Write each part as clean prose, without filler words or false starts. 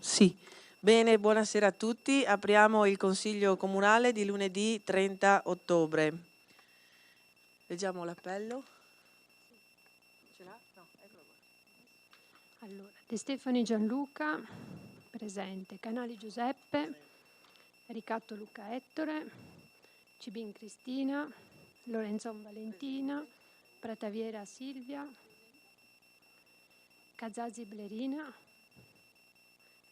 Sì, bene, buonasera a tutti. Apriamo il Consiglio Comunale di lunedì 30 ottobre. Leggiamo l'appello. Ce l'ha? No, eccolo qua. Allora, De Stefani Gianluca, presente. Canali Giuseppe, Ricatto Luca Ettore, Cibin Cristina, Lorenzon Valentina, Prataviera Silvia, Cazazzi Blerina,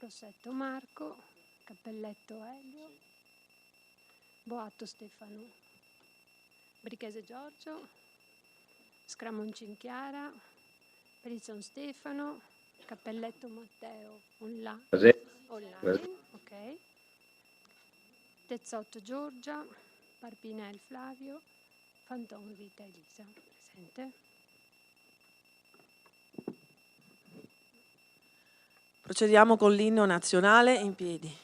Rossetto Marco, Cappelletto Elio, Boatto Stefano, Brichese Giorgio, Scramoncin Chiara, Perizon Stefano, Cappelletto Matteo online, ok. Tezzotto Giorgia, Parpinel Flavio, Fanton Rita Elisa, presente. Procediamo con l'inno nazionale in piedi.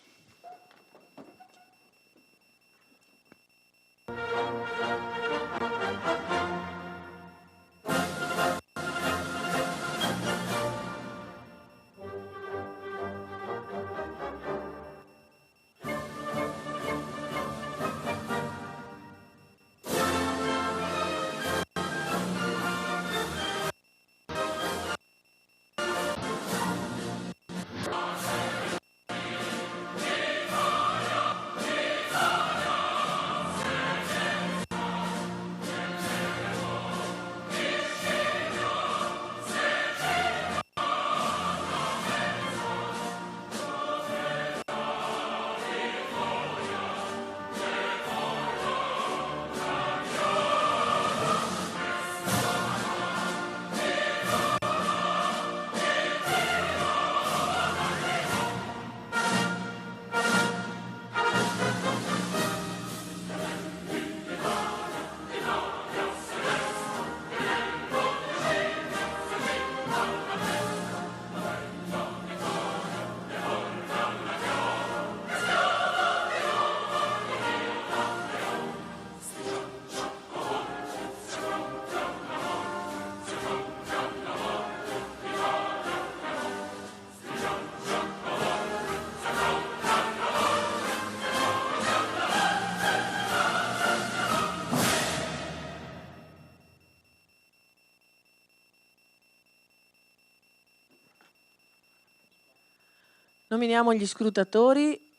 Nominiamo gli scrutatori.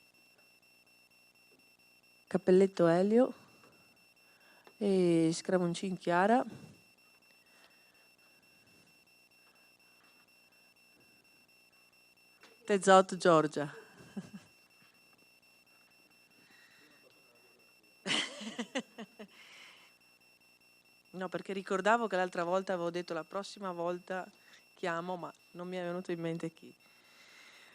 Cappelletto Elio e Scramoncin Chiara. Tezzotto Giorgia. No, perché ricordavo che l'altra volta avevo detto la prossima volta chiamo, ma non mi è venuto in mente chi.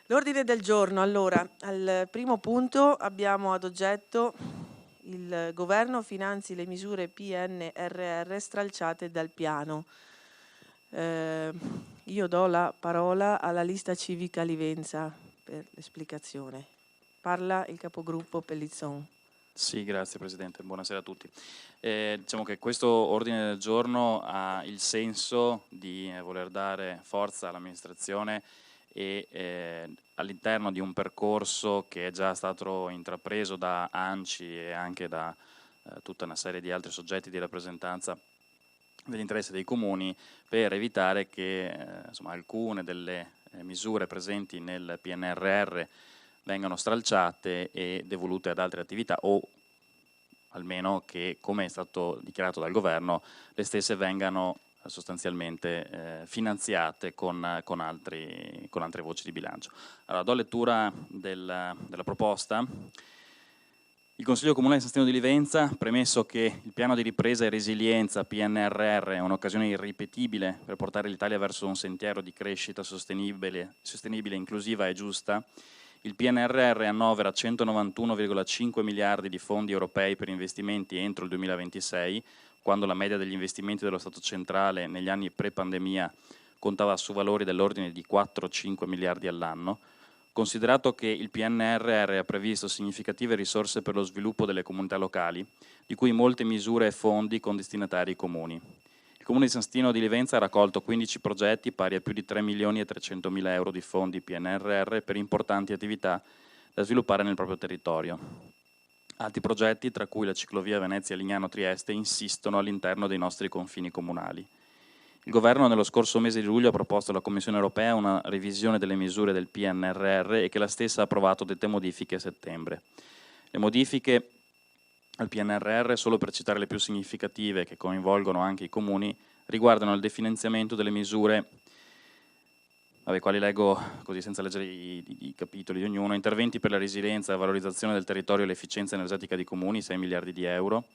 L'ordine del giorno, allora, al primo punto abbiamo ad oggetto il governo finanzi le misure PNRR stralciate dal piano. Io do la parola alla lista civica Livenza per l'esplicazione. Parla il capogruppo Pellizzon. Sì, grazie Presidente, buonasera a tutti. Diciamo che questo ordine del giorno ha il senso di voler dare forza all'amministrazione e all'interno di un percorso che è già stato intrapreso da ANCI e anche da tutta una serie di altri soggetti di rappresentanza dell'interesse dei comuni, per evitare che insomma, alcune delle misure presenti nel PNRR vengano stralciate e devolute ad altre attività, o almeno che, come è stato dichiarato dal governo, le stesse vengano sostanzialmente finanziate con altre voci di bilancio. Allora, do lettura della proposta. Il Consiglio Comunale di San Stefano di Livenza, premesso che il piano di ripresa e resilienza PNRR è un'occasione irripetibile per portare l'Italia verso un sentiero di crescita sostenibile, inclusiva e giusta, il PNRR annovera 191,5 miliardi di fondi europei per investimenti entro il 2026, quando la media degli investimenti dello Stato centrale negli anni pre-pandemia contava su valori dell'ordine di 4-5 miliardi all'anno. Considerato che il PNRR ha previsto significative risorse per lo sviluppo delle comunità locali, di cui molte misure e fondi con destinatari comuni. Il Comune di San Stino di Livenza ha raccolto 15 progetti pari a più di 3.300.000 euro di fondi PNRR per importanti attività da sviluppare nel proprio territorio. Altri progetti, tra cui la ciclovia Venezia-Lignano-Trieste, insistono all'interno dei nostri confini comunali. Il Governo nello scorso mese di luglio ha proposto alla Commissione europea una revisione delle misure del PNRR e che la stessa ha approvato dette modifiche a settembre. Le modifiche al PNRR, solo per citare le più significative che coinvolgono anche i comuni, riguardano il definanziamento delle misure, quali leggo così senza leggere i capitoli di ognuno: interventi per la resilienza, la valorizzazione del territorio e l'efficienza energetica dei comuni, 6 miliardi di euro,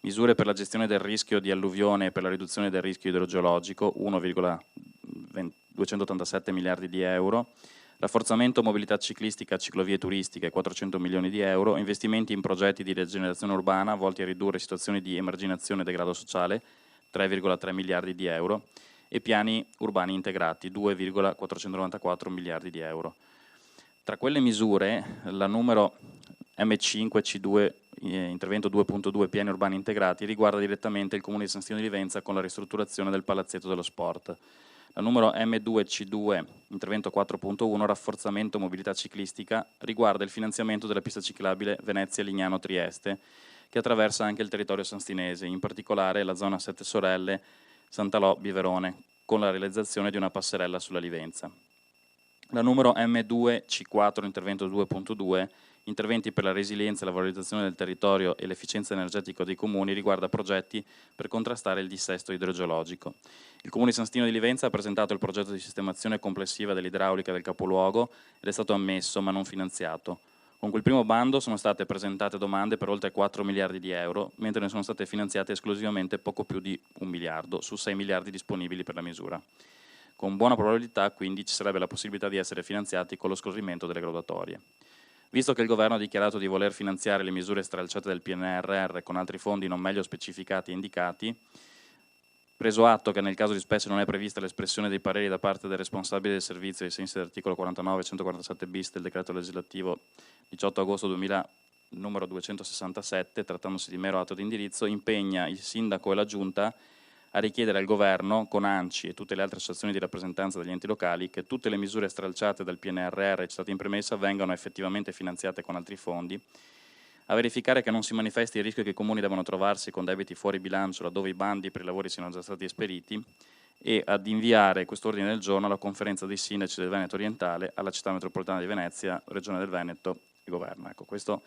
misure per la gestione del rischio di alluvione e per la riduzione del rischio idrogeologico, 1,287 miliardi di euro, rafforzamento mobilità ciclistica, ciclovie turistiche, 400 milioni di euro, investimenti in progetti di rigenerazione urbana volti a ridurre situazioni di emarginazione e degrado sociale, 3,3 miliardi di euro, e piani urbani integrati, 2,494 miliardi di euro. Tra quelle misure, la numero M5C2, intervento 2.2 piani urbani integrati, riguarda direttamente il Comune di San Stino di Livenza con la ristrutturazione del Palazzetto dello Sport. La numero M2C2, intervento 4.1, rafforzamento mobilità ciclistica, riguarda il finanziamento della pista ciclabile Venezia-Lignano-Trieste, che attraversa anche il territorio sanstinese, in particolare la zona Sette Sorelle, Santalò-Biverone, con la realizzazione di una passerella sulla Livenza. La numero M2C4, intervento 2.2, interventi per la resilienza e la valorizzazione del territorio e l'efficienza energetica dei comuni, riguarda progetti per contrastare il dissesto idrogeologico. Il Comune di San Stino di Livenza ha presentato il progetto di sistemazione complessiva dell'idraulica del capoluogo ed è stato ammesso ma non finanziato. Con quel primo bando sono state presentate domande per oltre 4 miliardi di euro, mentre ne sono state finanziate esclusivamente poco più di 1 miliardo su 6 miliardi disponibili per la misura. Con buona probabilità quindi ci sarebbe la possibilità di essere finanziati con lo scorrimento delle graduatorie. Visto che il Governo ha dichiarato di voler finanziare le misure stralciate del PNRR con altri fondi non meglio specificati e indicati, preso atto che nel caso di specie non è prevista l'espressione dei pareri da parte del responsabile del servizio ai sensi dell'articolo 49 e 147 bis del decreto legislativo 18 agosto 2000 numero 267, trattandosi di mero atto di indirizzo, impegna il Sindaco e la Giunta a richiedere al Governo, con ANCI e tutte le altre associazioni di rappresentanza degli enti locali, che tutte le misure stralciate dal PNRR citate in premessa vengano effettivamente finanziate con altri fondi, a verificare che non si manifesti il rischio che i comuni devono trovarsi con debiti fuori bilancio laddove i bandi per i lavori siano già stati esperiti, e ad inviare quest'ordine del giorno alla conferenza dei sindaci del Veneto orientale, alla città metropolitana di Venezia, Regione del Veneto e Governo. Ecco, questo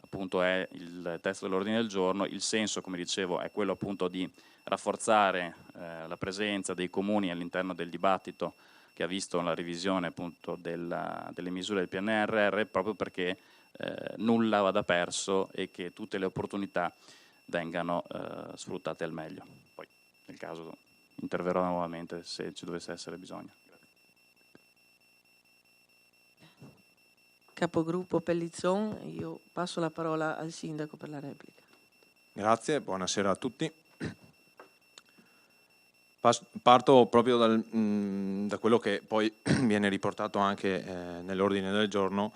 appunto è il testo dell'ordine del giorno. Il senso, come dicevo, è quello appunto di rafforzare la presenza dei comuni all'interno del dibattito che ha visto la revisione appunto delle misure del PNRR, proprio perché nulla vada perso e che tutte le opportunità vengano sfruttate al meglio. Poi nel caso interverrò nuovamente se ci dovesse essere bisogno. Capogruppo Pellizzon, io passo la parola al Sindaco per la replica. Grazie, buonasera a tutti. Parto proprio da quello che poi viene riportato anche nell'ordine del giorno,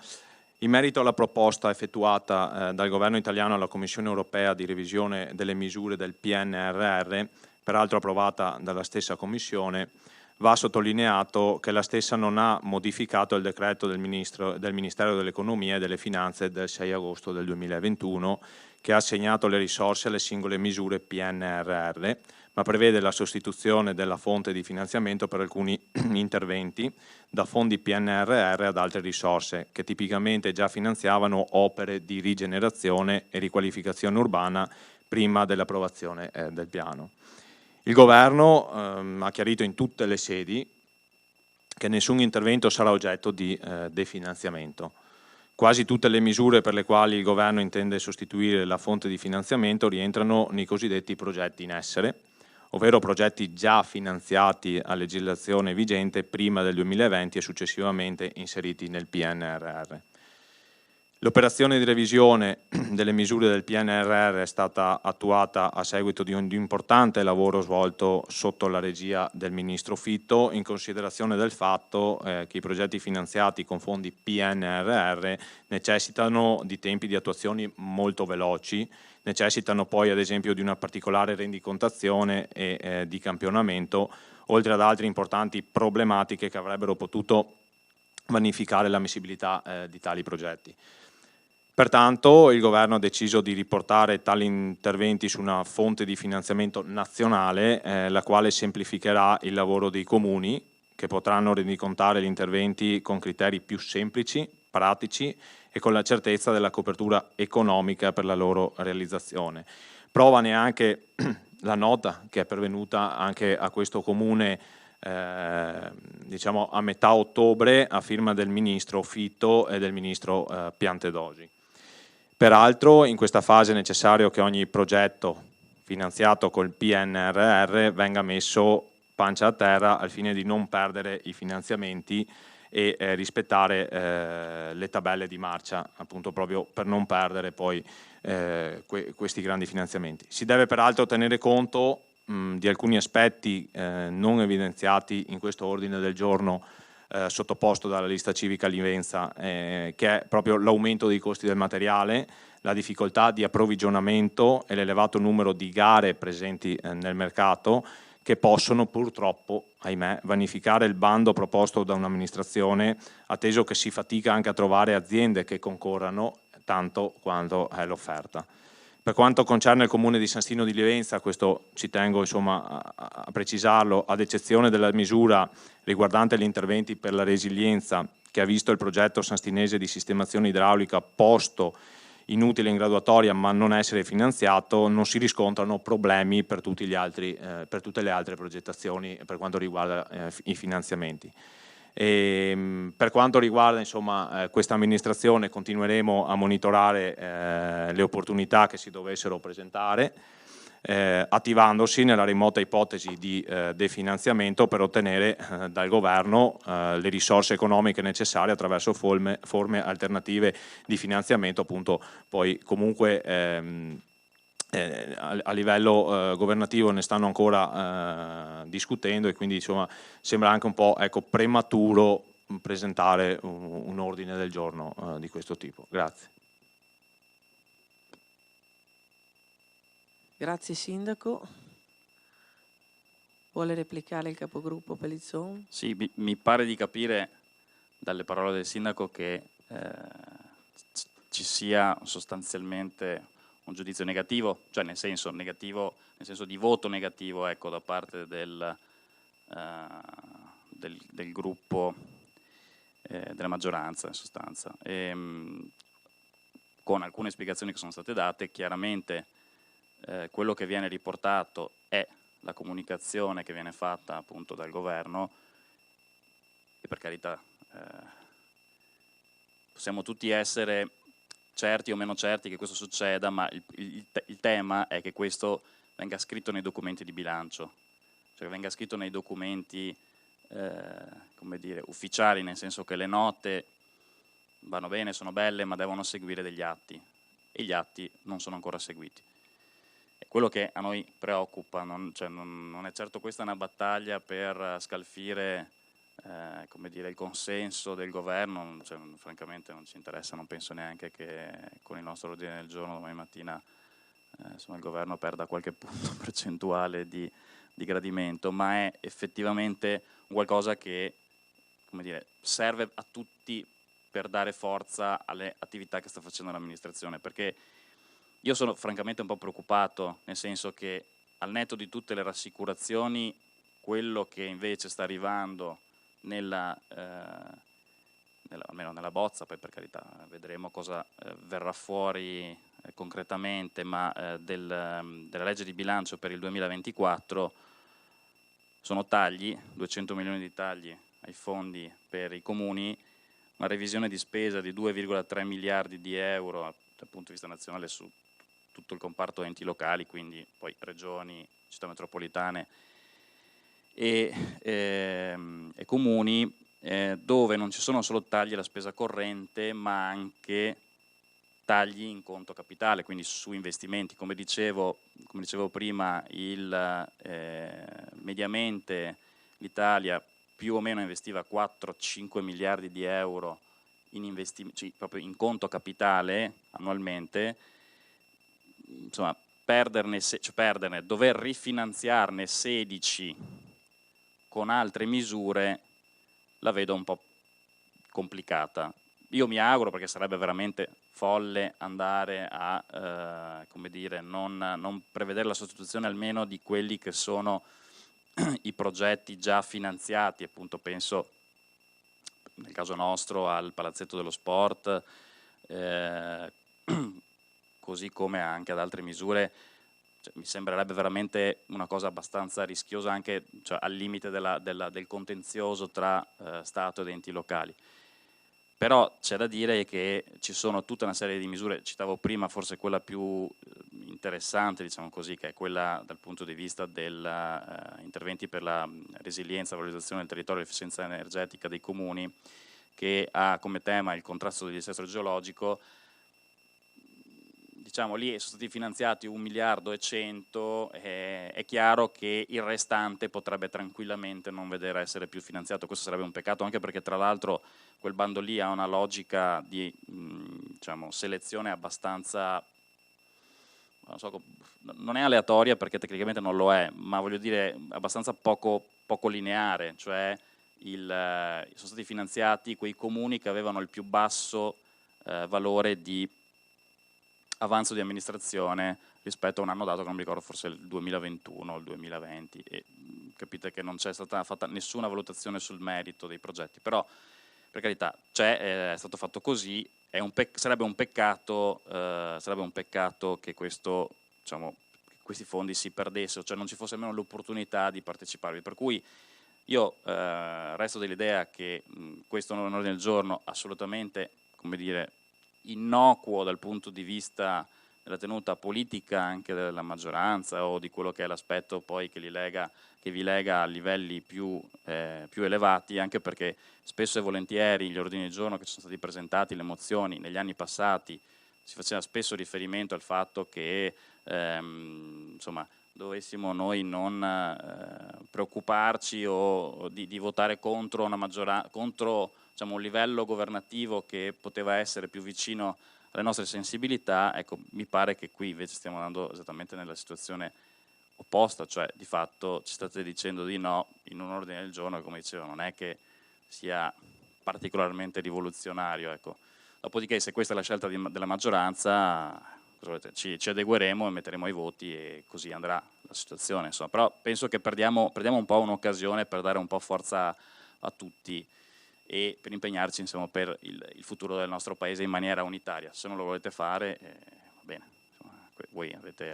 in merito alla proposta effettuata dal Governo italiano alla Commissione europea di revisione delle misure del PNRR, peraltro approvata dalla stessa Commissione. Va sottolineato che la stessa non ha modificato il decreto del Ministero dell'Economia e delle Finanze del 6 agosto del 2021, che ha assegnato le risorse alle singole misure PNRR, ma prevede la sostituzione della fonte di finanziamento per alcuni interventi da fondi PNRR ad altre risorse, che tipicamente già finanziavano opere di rigenerazione e riqualificazione urbana prima dell'approvazione del piano. Il Governo ha chiarito in tutte le sedi che nessun intervento sarà oggetto di definanziamento. Quasi tutte le misure per le quali il Governo intende sostituire la fonte di finanziamento rientrano nei cosiddetti progetti in essere, ovvero progetti già finanziati a legislazione vigente prima del 2020 e successivamente inseriti nel PNRR. L'operazione di revisione delle misure del PNRR è stata attuata a seguito di un importante lavoro svolto sotto la regia del Ministro Fitto, in considerazione del fatto che i progetti finanziati con fondi PNRR necessitano di tempi di attuazione molto veloci, necessitano poi ad esempio di una particolare rendicontazione e di campionamento, oltre ad altre importanti problematiche che avrebbero potuto vanificare l'ammissibilità di tali progetti. Pertanto il Governo ha deciso di riportare tali interventi su una fonte di finanziamento nazionale, la quale semplificherà il lavoro dei comuni, che potranno rendicontare gli interventi con criteri più semplici, pratici e con la certezza della copertura economica per la loro realizzazione. Prova neanche la nota che è pervenuta anche a questo comune diciamo a metà ottobre a firma del Ministro Fitto e del Ministro Piantedosi. Peraltro in questa fase è necessario che ogni progetto finanziato col PNRR venga messo pancia a terra al fine di non perdere i finanziamenti e rispettare le tabelle di marcia, appunto proprio per non perdere poi questi grandi finanziamenti. Si deve peraltro tenere conto di alcuni aspetti non evidenziati in questo ordine del giorno sottoposto dalla lista civica Livenza, che è proprio l'aumento dei costi del materiale, la difficoltà di approvvigionamento e l'elevato numero di gare presenti nel mercato, che possono purtroppo, ahimè, vanificare il bando proposto da un'amministrazione, atteso che si fatica anche a trovare aziende che concorrano tanto quanto è l'offerta. Per quanto concerne il comune di San Stino di Livenza, questo ci tengo insomma a precisarlo, ad eccezione della misura riguardante gli interventi per la resilienza, che ha visto il progetto sanstinese di sistemazione idraulica posto inutile in graduatoria ma non essere finanziato, non si riscontrano problemi per tutte le altre progettazioni per quanto riguarda i finanziamenti. Per quanto riguarda insomma, questa amministrazione, continueremo a monitorare le opportunità che si dovessero presentare, attivandosi nella remota ipotesi di definanziamento per ottenere dal governo le risorse economiche necessarie attraverso forme alternative di finanziamento, appunto poi comunque a livello governativo ne stanno ancora discutendo e quindi insomma sembra anche un po' prematuro presentare un ordine del giorno di questo tipo. Grazie. Grazie Sindaco. Vuole replicare il capogruppo Pellizzon? Sì, mi pare di capire dalle parole del Sindaco che ci sia sostanzialmente un giudizio negativo, cioè nel senso negativo, nel senso di voto negativo, ecco, da parte del gruppo della maggioranza in sostanza. Con alcune spiegazioni che sono state date, chiaramente quello che viene riportato è la comunicazione che viene fatta appunto dal governo e per carità possiamo tutti essere certi o meno certi che questo succeda, ma il tema è che questo venga scritto nei documenti di bilancio, cioè che venga scritto nei documenti come dire, ufficiali, nel senso che le note vanno bene, sono belle, ma devono seguire degli atti e gli atti non sono ancora seguiti. E quello che a noi preoccupa, non è certo questa una battaglia per scalfire come dire, il consenso del governo, cioè, francamente non ci interessa, non penso neanche che con il nostro ordine del giorno domani mattina insomma, il governo perda qualche punto percentuale di gradimento, ma è effettivamente qualcosa che come dire, serve a tutti per dare forza alle attività che sta facendo l'amministrazione, perché io sono francamente un po' preoccupato, nel senso che al netto di tutte le rassicurazioni, quello che invece sta arrivando almeno nella bozza, poi per carità vedremo cosa verrà fuori concretamente, ma della legge di bilancio per il 2024 sono tagli, 200 milioni di tagli ai fondi per i comuni, una revisione di spesa di 2,3 miliardi di euro dal punto di vista nazionale su tutto il comparto enti locali, quindi poi regioni, città metropolitane e comuni, dove non ci sono solo tagli alla spesa corrente, ma anche tagli in conto capitale, quindi su investimenti. Come dicevo prima, mediamente l'Italia più o meno investiva 4-5 miliardi di euro in investimenti, cioè proprio in conto capitale annualmente. Insomma, dover rifinanziarne 16 con altre misure la vedo un po' complicata. Io mi auguro, perché sarebbe veramente folle andare a come dire, non prevedere la sostituzione almeno di quelli che sono i progetti già finanziati, appunto penso nel caso nostro al Palazzetto dello Sport, così come anche ad altre misure. Cioè, mi sembrerebbe veramente una cosa abbastanza rischiosa, anche cioè, al limite del contenzioso tra Stato ed enti locali. Però c'è da dire che ci sono tutta una serie di misure, citavo prima forse quella più interessante, diciamo così, che è quella dal punto di vista degli interventi per la resilienza, valorizzazione del territorio e l'efficienza energetica dei comuni, che ha come tema il contrasto del dissesto geologico. Diciamo lì sono stati finanziati 1,1 miliardi, è chiaro che il restante potrebbe tranquillamente non vedere essere più finanziato. Questo sarebbe un peccato, anche perché tra l'altro quel bando lì ha una logica di diciamo, selezione abbastanza, non so, non è aleatoria perché tecnicamente non lo è, ma voglio dire abbastanza poco lineare, cioè sono stati finanziati quei comuni che avevano il più basso valore di avanzo di amministrazione rispetto a un anno dato, che non mi ricordo, forse il 2021 o il 2020, e capite che non c'è stata fatta nessuna valutazione sul merito dei progetti, però per carità è stato fatto così, sarebbe un peccato che diciamo, questi fondi si perdessero, cioè non ci fosse nemmeno l'opportunità di parteciparvi, per cui io resto dell'idea che questo è un ordine del giorno assolutamente, come dire, innocuo dal punto di vista della tenuta politica anche della maggioranza o di quello che è l'aspetto poi che vi lega a livelli più elevati, anche perché spesso e volentieri gli ordini del giorno che sono stati presentati, le mozioni negli anni passati, si faceva spesso riferimento al fatto che insomma, dovessimo noi non preoccuparci o di votare contro una maggioranza, contro diciamo, un livello governativo che poteva essere più vicino alle nostre sensibilità. Ecco, mi pare che qui invece stiamo andando esattamente nella situazione opposta, cioè di fatto ci state dicendo di no in un ordine del giorno che, come dicevo, non è che sia particolarmente rivoluzionario, ecco. Dopodiché, se questa è la scelta della maggioranza, ci adegueremo e metteremo i voti e così andrà la situazione, insomma. Però penso che perdiamo un po' un'occasione per dare un po' forza a tutti e per impegnarci insomma, per il futuro del nostro paese in maniera unitaria. Se non lo volete fare, va bene, insomma, voi avete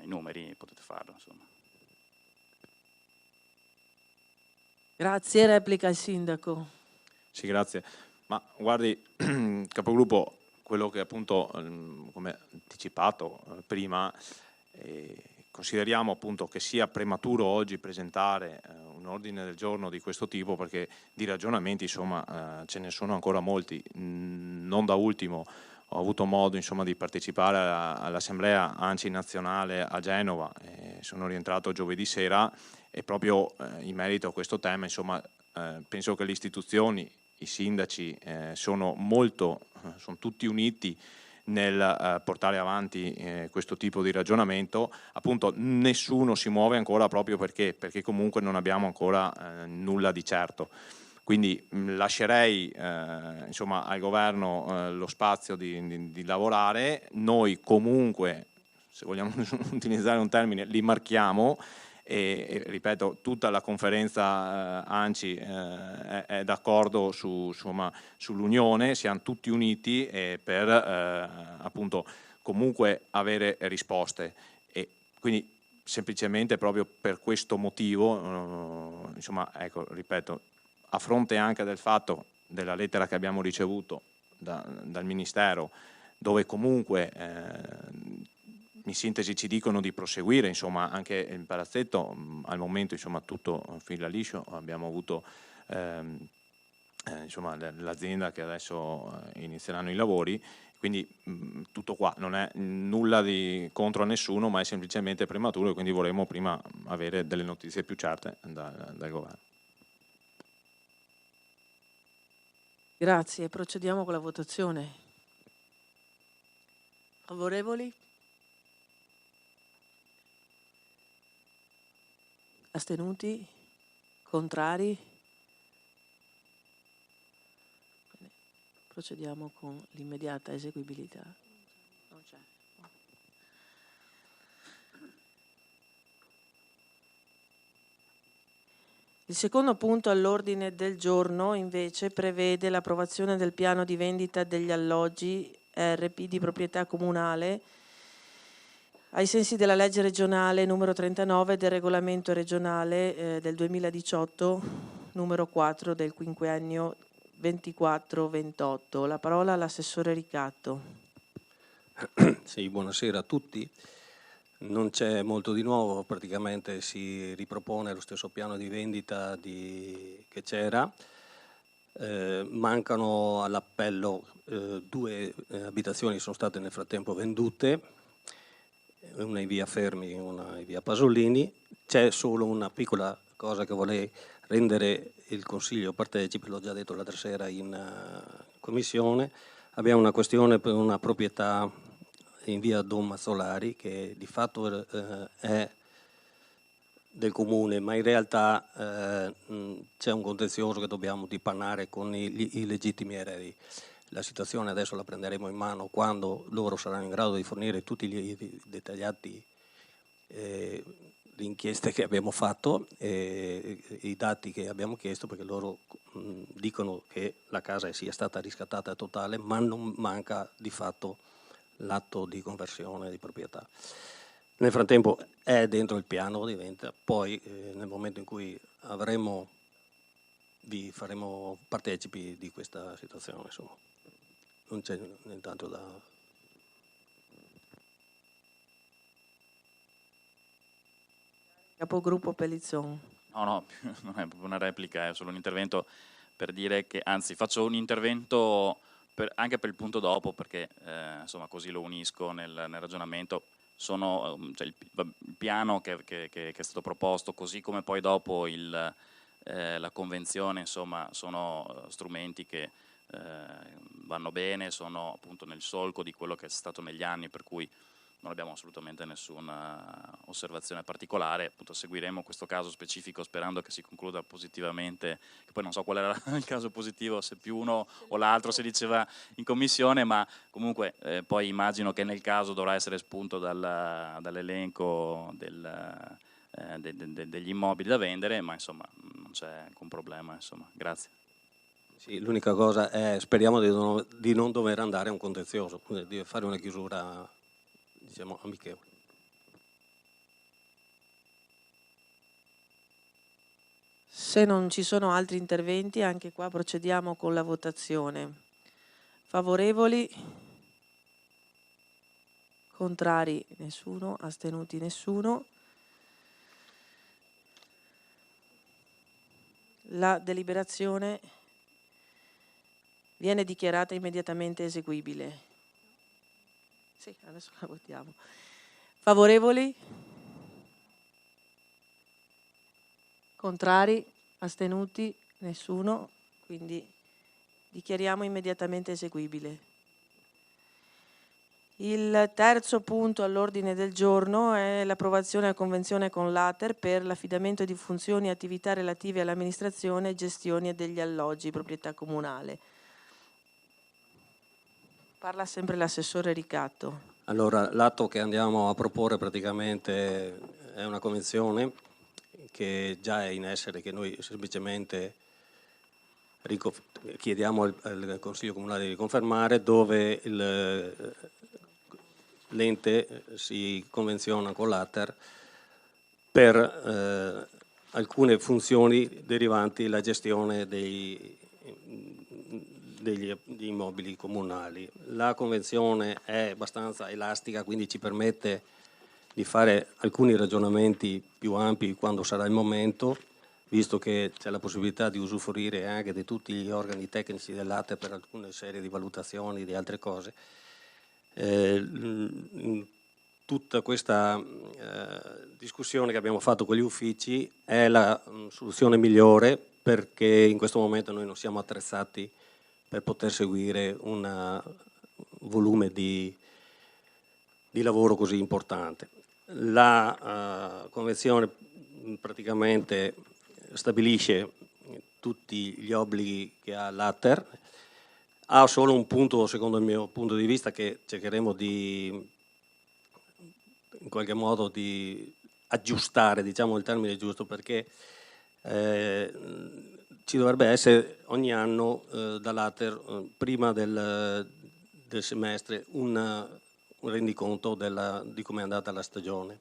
i numeri, potete farlo. Insomma. Grazie, replica il sindaco. Sì, grazie. Ma guardi, capogruppo, quello che appunto, come anticipato prima, consideriamo appunto che sia prematuro oggi presentare un ordine del giorno di questo tipo, perché di ragionamenti insomma ce ne sono ancora molti. Non da ultimo ho avuto modo insomma di partecipare all'assemblea ANCI nazionale a Genova, sono rientrato giovedì sera e proprio in merito a questo tema insomma penso che le istituzioni, i sindaci sono tutti uniti nel portare avanti questo tipo di ragionamento. Appunto nessuno si muove ancora proprio perché comunque non abbiamo ancora nulla di certo. Quindi lascerei insomma, al governo lo spazio di lavorare. Noi comunque, se vogliamo utilizzare un termine, li marchiamo. E ripeto, tutta la conferenza ANCI è d'accordo sull'unione, siamo tutti uniti per appunto comunque avere risposte, e quindi semplicemente proprio per questo motivo insomma, ecco, ripeto, a fronte anche del fatto della lettera che abbiamo ricevuto dal Ministero, dove comunque in sintesi ci dicono di proseguire, insomma anche il palazzetto al momento insomma tutto fila liscio, abbiamo avuto insomma, l'azienda che adesso inizieranno i lavori. Quindi tutto qua, non è nulla di contro a nessuno, ma è semplicemente prematuro e quindi vorremmo prima avere delle notizie più certe dal governo. Grazie, procediamo con la votazione. Favorevoli? Astenuti? Contrari? Bene. Procediamo con l'immediata eseguibilità. Non c'è. Il secondo punto all'ordine del giorno invece prevede l'approvazione del piano di vendita degli alloggi RP di proprietà comunale ai sensi della legge regionale numero 39 del regolamento regionale del 2018 numero 4 del quinquennio 24-28. La parola all'assessore Ricatto. Sì, buonasera a tutti. Non c'è molto di nuovo, praticamente si ripropone lo stesso piano di vendita che c'era. Mancano all'appello 2 abitazioni, sono state nel frattempo vendute, una in via Fermi e una in via Pasolini. C'è solo una piccola cosa che vorrei rendere il Consiglio partecipe, l'ho già detto l'altra sera in commissione. Abbiamo una questione per una proprietà in via Don Mazzolari che di fatto è del comune, ma in realtà c'è un contenzioso che dobbiamo dipanare con i legittimi eredi. La situazione adesso la prenderemo in mano quando loro saranno in grado di fornire tutti gli dettagliati le inchieste che abbiamo fatto, i dati che abbiamo chiesto, perché loro dicono che la casa sia stata riscattata totale, ma non manca di fatto l'atto di conversione di proprietà. Nel frattempo è dentro il piano di vendita, poi nel momento in cui vi faremo partecipi di questa situazione, insomma. Non c'è nient'altro da... Capogruppo Pellizzon. No, non è proprio una replica, è solo un intervento per dire che, anzi, faccio un intervento anche per il punto dopo, perché insomma così lo unisco nel ragionamento. Cioè il piano che è stato proposto, così come poi dopo la convenzione, insomma, sono strumenti che vanno bene, sono appunto nel solco di quello che è stato negli anni, per cui non abbiamo assolutamente nessuna osservazione particolare. Appunto seguiremo questo caso specifico sperando che si concluda positivamente, che poi non so qual era il caso positivo, se più uno o l'altro si diceva in commissione, ma comunque poi immagino che nel caso dovrà essere spunto dall'elenco degli immobili da vendere, ma insomma non c'è alcun problema, insomma. Grazie. Sì, l'unica cosa è speriamo di non dover andare a un contenzioso, di fare una chiusura, diciamo, amichevole. Se non ci sono altri interventi, anche qua procediamo con la votazione. Favorevoli? Contrari? Nessuno. Astenuti? Nessuno. La deliberazione viene dichiarata immediatamente eseguibile. Sì, adesso la votiamo. Favorevoli? Contrari? Astenuti? Nessuno. Quindi dichiariamo immediatamente eseguibile. Il terzo punto all'ordine del giorno è l'approvazione della convenzione con l'ATER per l'affidamento di funzioni e attività relative all'amministrazione e gestione degli alloggi proprietà comunale. Parla sempre l'assessore Ricatto. Allora, l'atto che andiamo a proporre praticamente è una convenzione che già è in essere, che noi semplicemente chiediamo al Consiglio Comunale di riconfermare, dove l'ente si convenziona con l'ATER per alcune funzioni derivanti dalla gestione degli immobili comunali. La convenzione è abbastanza elastica, quindi ci permette di fare alcuni ragionamenti più ampi quando sarà il momento, visto che c'è la possibilità di usufruire anche di tutti gli organi tecnici del latte per alcune serie di valutazioni, di altre cose. Tutta questa discussione che abbiamo fatto con gli uffici è la soluzione migliore, perché in questo momento noi non siamo attrezzati per poter seguire un volume di lavoro così importante. La convenzione praticamente stabilisce tutti gli obblighi che ha l'ATER, ha solo un punto, secondo il mio punto di vista, che cercheremo di in qualche modo di aggiustare, diciamo il termine giusto, perché ci dovrebbe essere ogni anno dall'ATER prima del semestre un rendiconto di come è andata la stagione.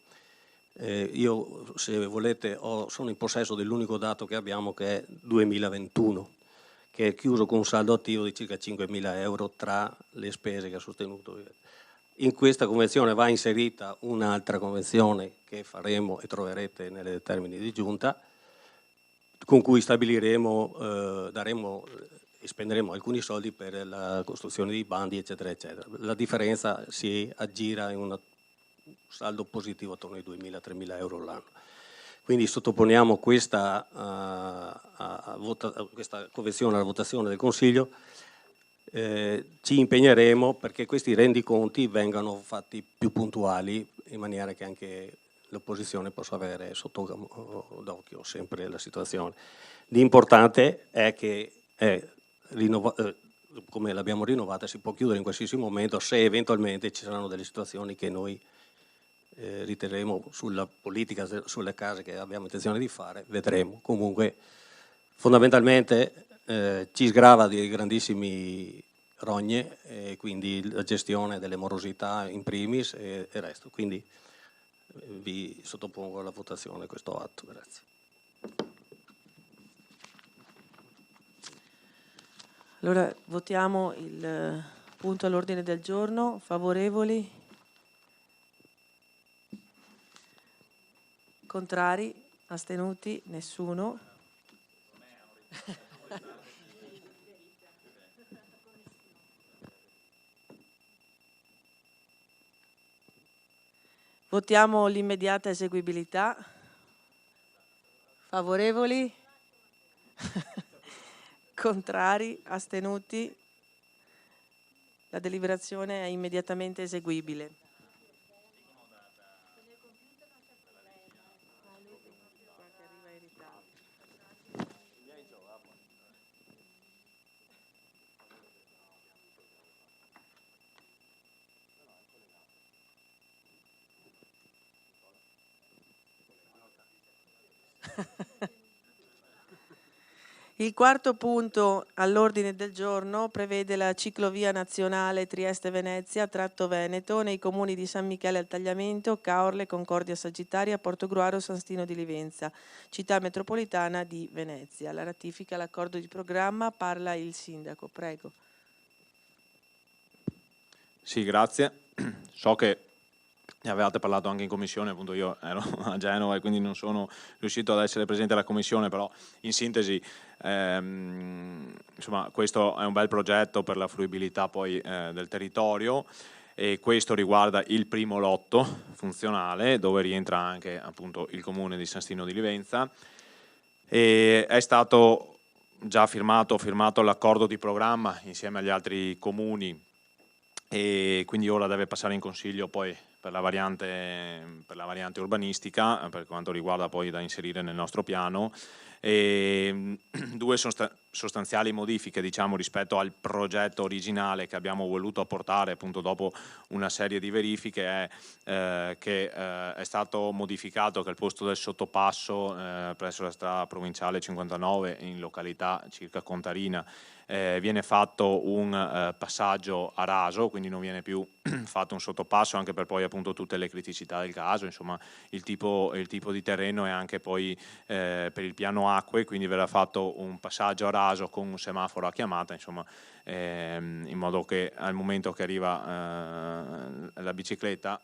Io, se volete, sono in possesso dell'unico dato che abbiamo, che è 2021, che è chiuso con un saldo attivo di circa 5.000 euro tra le spese che ha sostenuto. In questa convenzione va inserita un'altra convenzione che faremo e troverete nei termini di giunta, con cui stabiliremo, e spenderemo alcuni soldi per la costruzione di bandi, eccetera, eccetera. La differenza si aggira in un saldo positivo attorno ai 2.000-3.000 euro l'anno. Quindi sottoponiamo questa convenzione alla votazione del Consiglio. Ci impegneremo perché questi rendiconti vengano fatti più puntuali, in maniera che anche l'opposizione possa avere sotto d'occhio sempre la situazione. L'importante è che come l'abbiamo rinnovata si può chiudere in qualsiasi momento, se eventualmente ci saranno delle situazioni che noi riterremo sulla politica, sulle case che abbiamo intenzione di fare, vedremo. Comunque fondamentalmente ci sgrava di grandissimi rogne, e quindi la gestione delle morosità in primis e il resto. Quindi vi sottopongo alla votazione questo atto. Grazie. Allora votiamo il punto all'ordine del giorno. Favorevoli? Contrari? Astenuti? Nessuno? Votiamo l'immediata eseguibilità. Favorevoli? Contrari? Astenuti? La deliberazione è immediatamente eseguibile. Il quarto punto all'ordine del giorno prevede la ciclovia nazionale Trieste-Venezia, tratto Veneto, nei comuni di San Michele al Tagliamento, Caorle, Concordia Sagittaria, Portogruaro, San Stino di Livenza, città metropolitana di Venezia. La ratifica l'accordo di programma, parla il sindaco, prego. Sì, grazie. So che ne avevate parlato anche in commissione, appunto io ero a Genova e quindi non sono riuscito ad essere presente alla commissione, però in sintesi insomma questo è un bel progetto per la fruibilità poi del territorio, e questo riguarda il primo lotto funzionale dove rientra anche appunto il comune di San Stino di Livenza, e è stato già firmato l'accordo di programma insieme agli altri comuni, e quindi ora deve passare in consiglio poi per la variante urbanistica, per quanto riguarda poi da inserire nel nostro piano, e due sostanziali modifiche, diciamo, rispetto al progetto originale che abbiamo voluto apportare appunto dopo una serie di verifiche, è che è stato modificato che al posto del sottopasso presso la strada provinciale 59 in località circa Contarina viene fatto un passaggio a raso, quindi non viene più fatto un sottopasso, anche per poi appunto tutte le criticità del caso, insomma il tipo di terreno e anche poi per il piano acque, quindi verrà fatto un passaggio a raso con un semaforo a chiamata, insomma in modo che al momento che arriva la bicicletta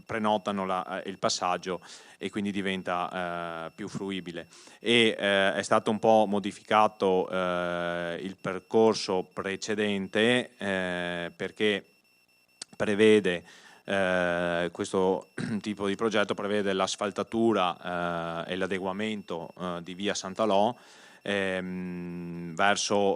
prenotano il passaggio e quindi diventa più fruibile. E è stato un po' modificato il percorso precedente perché prevede questo tipo di progetto prevede l'asfaltatura e l'adeguamento di via Santalò verso,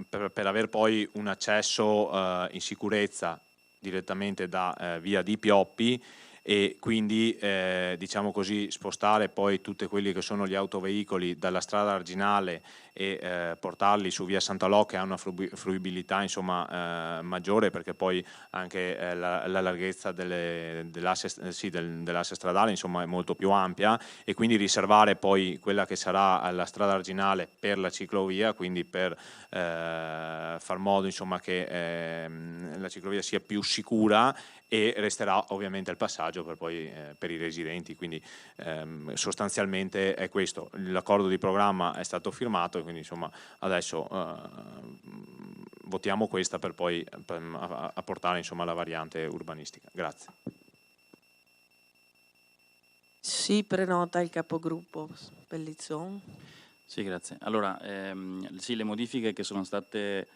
per aver poi un accesso in sicurezza direttamente da via di Pioppi e quindi diciamo così spostare poi tutti quelli che sono gli autoveicoli dalla strada arginale e portarli su via Santalò, che ha una fruibilità insomma maggiore, perché poi anche la larghezza dell'asse stradale insomma è molto più ampia, e quindi riservare poi quella che sarà la strada arginale per la ciclovia, quindi per far modo insomma che la ciclovia sia più sicura, e resterà ovviamente il passaggio per i residenti. Quindi sostanzialmente è questo, l'accordo di programma è stato firmato e quindi insomma adesso votiamo questa per poi apportare insomma la variante urbanistica. Grazie. Si prenota il capogruppo Pellizzon. Sì, grazie. Allora, sì, le modifiche che sono state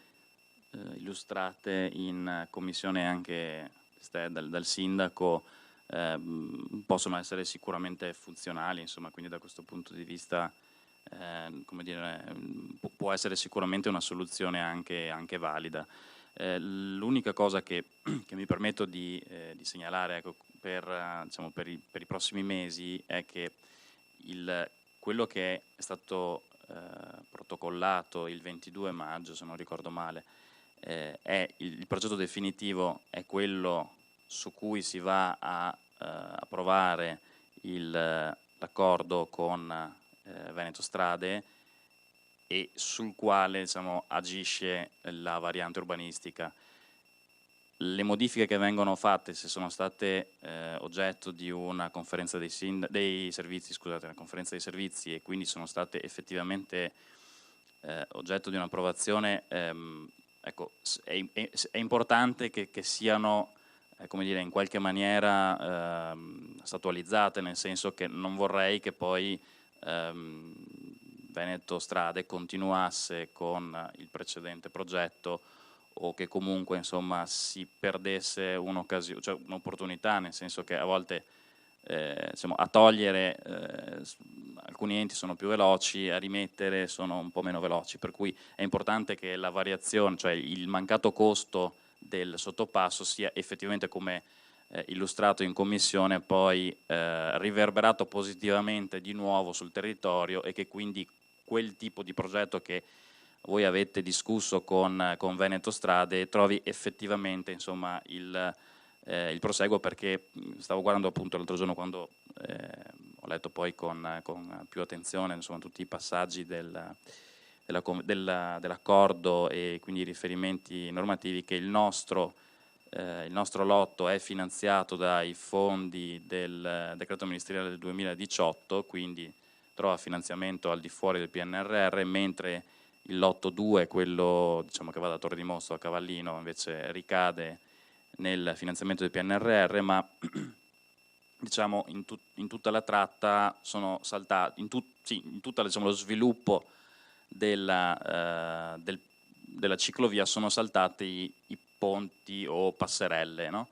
illustrate in commissione anche dal sindaco possono essere sicuramente funzionali, insomma, quindi da questo punto di vista come dire, può essere sicuramente una soluzione anche valida. L'unica cosa che mi permetto di segnalare, ecco, diciamo, per i prossimi mesi è che quello che è stato protocollato il 22 maggio, se non ricordo male, è il progetto definitivo è quello su cui si va a approvare l'accordo con Veneto Strade e sul quale, diciamo, agisce la variante urbanistica. Le modifiche che vengono fatte, se sono state oggetto di una conferenza dei servizi, scusate, una conferenza dei servizi, e quindi sono state effettivamente oggetto di un'approvazione, ecco, è importante che siano come dire, in qualche maniera statualizzate, nel senso che non vorrei che poi Veneto Strade continuasse con il precedente progetto, o che comunque insomma si perdesse un'occasione, cioè un'opportunità, nel senso che a volte diciamo, a togliere alcuni enti sono più veloci, a rimettere sono un po' meno veloci, per cui è importante che la variazione, cioè il mancato costo del sottopasso, sia effettivamente, come illustrato in commissione, poi riverberato positivamente di nuovo sul territorio, e che quindi quel tipo di progetto che voi avete discusso con Veneto Strade trovi effettivamente insomma il proseguo, perché stavo guardando appunto l'altro giorno, quando ho letto poi con più attenzione insomma tutti i passaggi dell'accordo e quindi i riferimenti normativi, che il nostro lotto è finanziato dai fondi del decreto ministeriale del 2018, quindi trova finanziamento al di fuori del PNRR, mentre il lotto 2, quello diciamo che va da Torre di Mosto a Cavallino, invece ricade nel finanziamento del PNRR, ma diciamo in tutta la tratta sono saltati, in tutto diciamo, lo sviluppo della ciclovia sono saltati i ponti o passerelle, no?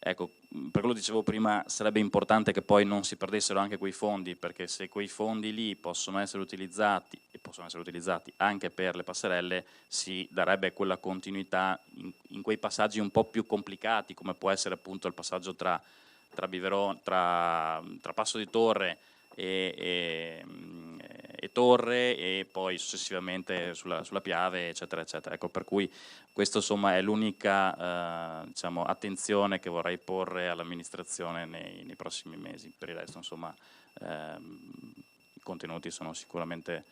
Ecco, per quello dicevo prima, sarebbe importante che poi non si perdessero anche quei fondi, perché se quei fondi lì possono essere utilizzati, e possono essere utilizzati anche per le passerelle, si darebbe quella continuità in quei passaggi un po' più complicati, come può essere appunto il passaggio tra Passo di Torre e Torre, e poi successivamente sulla Piave, eccetera eccetera. Ecco, per cui questo insomma è l'unica diciamo, attenzione che vorrei porre all'amministrazione nei prossimi mesi. Per il resto insomma i contenuti sono sicuramente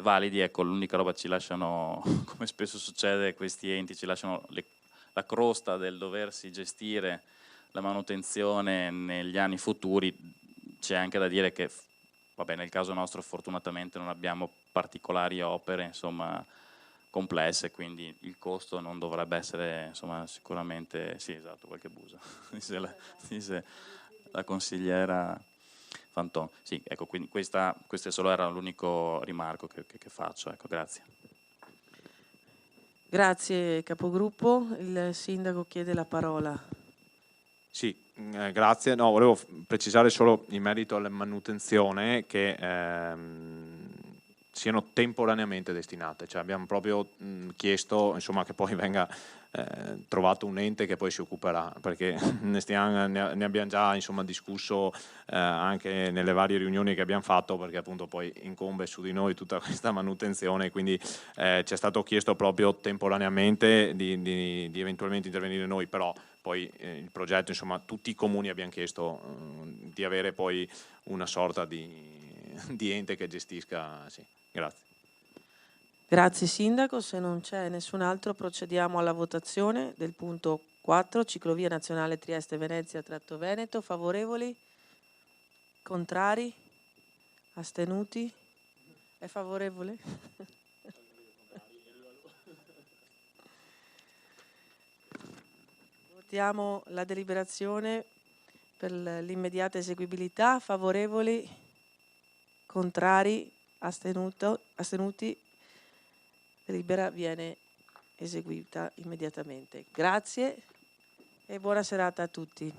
validi. Ecco, l'unica roba ci lasciano, come spesso succede, questi enti ci lasciano la crosta del doversi gestire la manutenzione negli anni futuri. C'è anche da dire che, vabbè, nel caso nostro fortunatamente non abbiamo particolari opere, insomma, complesse, quindi il costo non dovrebbe essere, insomma, sicuramente, sì, esatto, qualche busa, dice la consigliera Fanton. Sì, ecco, quindi questo solo era l'unico rimarco che faccio, ecco, grazie. Grazie capogruppo, il sindaco chiede la parola. Sì, grazie. No, volevo precisare solo in merito alla manutenzione che siano temporaneamente destinate, cioè abbiamo proprio chiesto, insomma, che poi venga trovato un ente che poi si occuperà, perché ne abbiamo già, insomma, discusso anche nelle varie riunioni che abbiamo fatto, perché appunto poi incombe su di noi tutta questa manutenzione, quindi ci è stato chiesto proprio temporaneamente di eventualmente intervenire noi, però poi il progetto, insomma, tutti i comuni abbiamo chiesto di avere poi una sorta di ente che gestisca, sì. Grazie. Grazie Sindaco, se non c'è nessun altro procediamo alla votazione del punto 4, Ciclovia Nazionale Trieste-Venezia-Veneto. Favorevoli? Contrari? Astenuti? È favorevole? Votiamo la deliberazione per l'immediata eseguibilità. Favorevoli? Contrari? Astenuti? Delibera viene eseguita immediatamente. Grazie e buona serata a tutti.